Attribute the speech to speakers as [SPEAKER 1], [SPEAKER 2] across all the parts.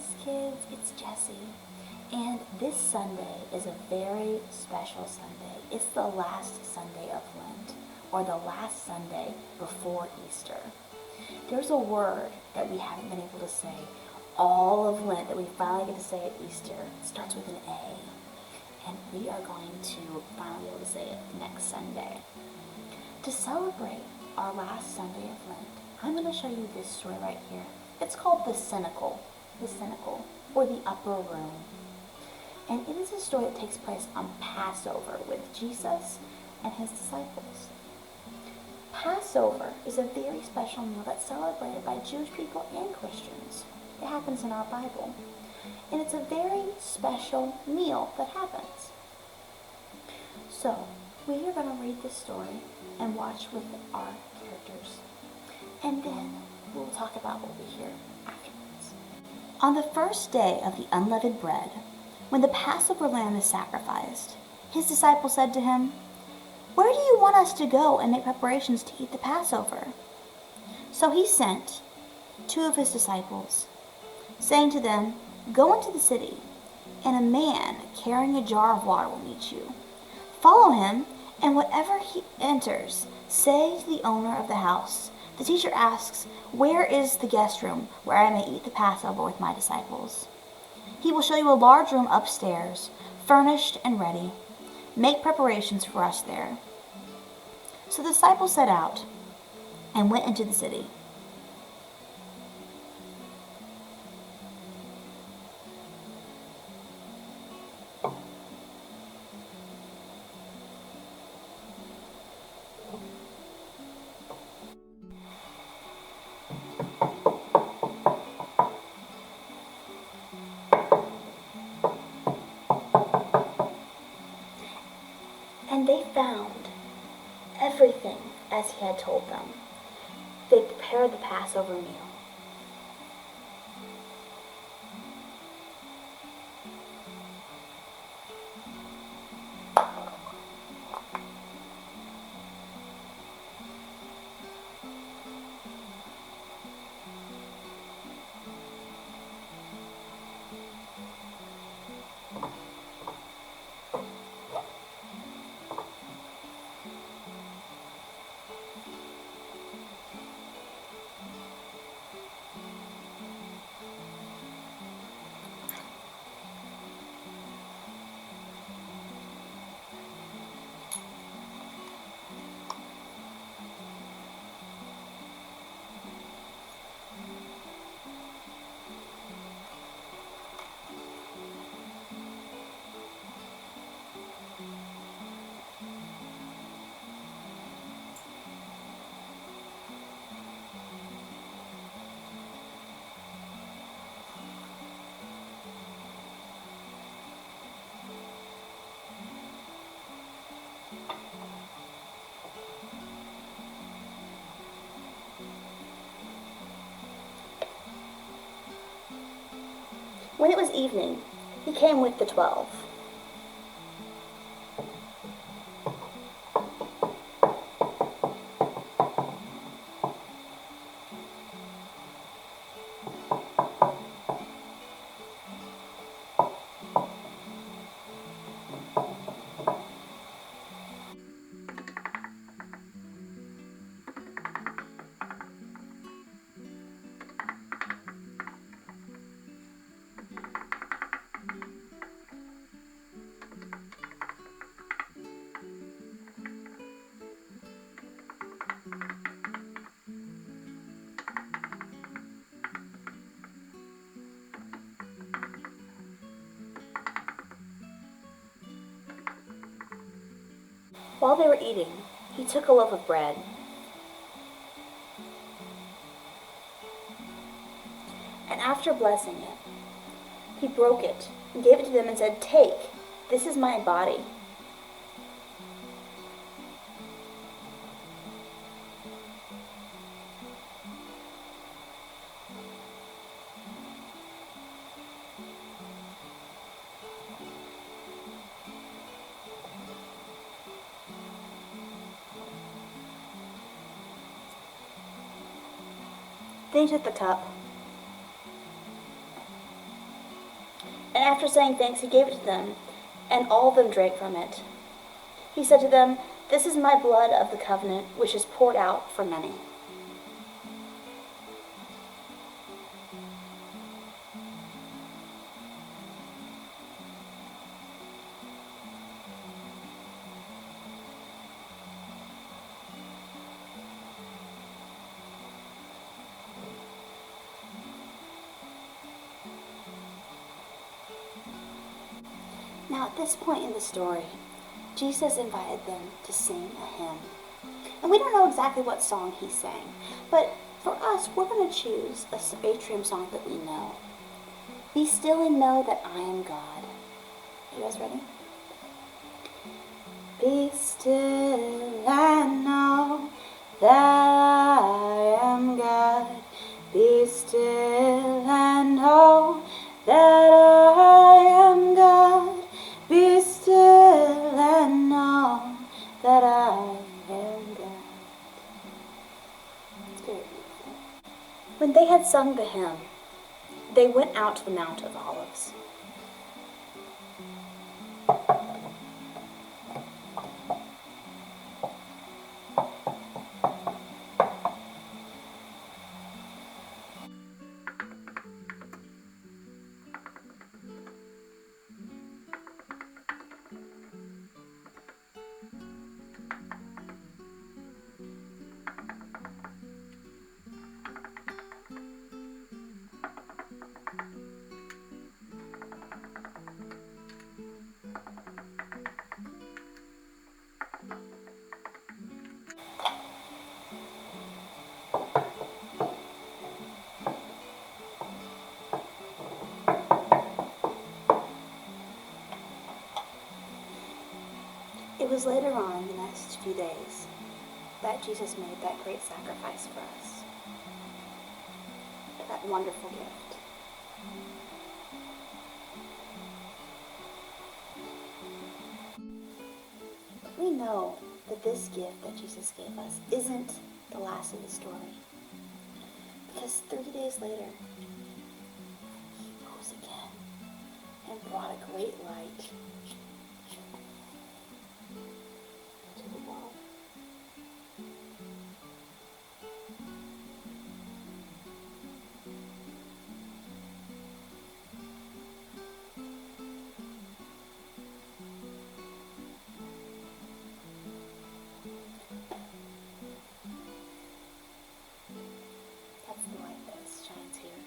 [SPEAKER 1] Greetings, kids. It's Jessie. And this Sunday is a very special Sunday. It's the last Sunday of Lent, or the last Sunday before Easter. There's a word that we haven't been able to say all of Lent that we finally get to say at Easter. It starts with an A. And we are going to finally be able to say it next Sunday. To celebrate our last Sunday of Lent, I'm going to show you this story right here. It's called the Cenacle, or the Upper Room. And it is a story that takes place on Passover with Jesus and his disciples. Passover is a very special meal that's celebrated by Jewish people and Christians. It happens in our Bible. And it's a very special meal that happens. So, we are going to read this story and watch with our characters. And then we'll talk about what we hear afterwards. On the first day of the unleavened bread, when the Passover lamb is sacrificed, his disciples said to him, "Where do you want us to go and make preparations to eat the Passover?" So he sent 2 of his disciples, saying to them, "Go into the city, and a man carrying a jar of water will meet you. Follow him, and whatever he enters, say to the owner of the house, 'The teacher asks, where is the guest room where I may eat the Passover with my disciples?' He will show you a large room upstairs, furnished and ready. Make preparations for us there." So the disciples set out and went into the city. And they found everything as he had told them. They prepared the Passover meal. When it was evening, he came with the 12. While they were eating, he took a loaf of bread. And after blessing it, he broke it and gave it to them and said, "Take, this is my body." Then he took the cup And after saying thanks, he gave it to them, and all of them drank from it. He said to them, "This is my blood of the covenant, which is poured out for many." Now, at this point in the story, Jesus invited them to sing a hymn. And we don't know exactly what song he sang, but for us, we're going to choose a atrium song that we know. Be still and know that I am God. Are you guys ready? Be still and know that I am God. Be still and know that I am God. Be still and know that I am God. It's very beautiful. When they had sung the hymn, they went out to the Mount of Olives. It was later on, the next few days, that Jesus made that great sacrifice for us. That wonderful gift. We know that this gift that Jesus gave us isn't the last of the story. Because 3 days later, he rose again and brought a great light to the world. That's the light that shines here.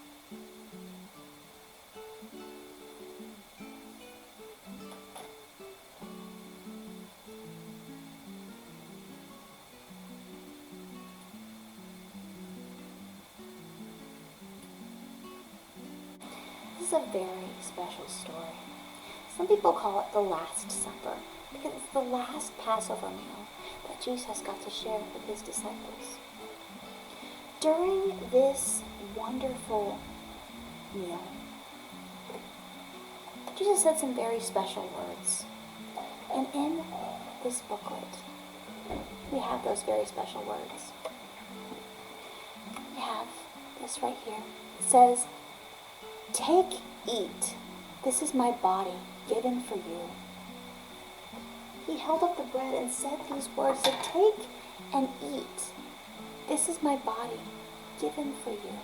[SPEAKER 1] This is a very special story. Some people call it the Last Supper because it's the last Passover meal that Jesus got to share with his disciples. During this wonderful meal, Jesus said some very special words. And in this booklet, we have those very special words. We have this right here. It says, "Take, eat. This is my body given for you." He held up the bread and said these words, said, "Take and eat. This is my body given for you."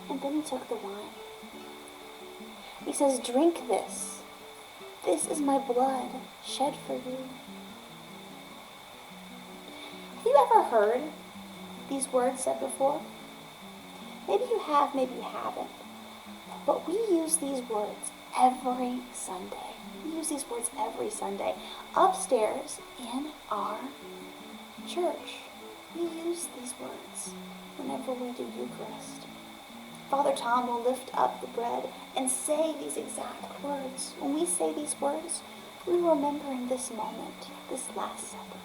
[SPEAKER 1] And then he took the wine. He says, "Drink this. This is my blood shed for you." Have you ever heard these words said before? Maybe you have, maybe you haven't. But we use these words every Sunday. We use these words every Sunday. Upstairs in our church, we use these words whenever we do Eucharist. Father Tom will lift up the bread and say these exact words. When we say these words, we remember in this moment, this Last Supper.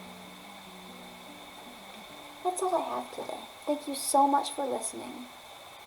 [SPEAKER 1] That's all I have today. Thank you so much for listening.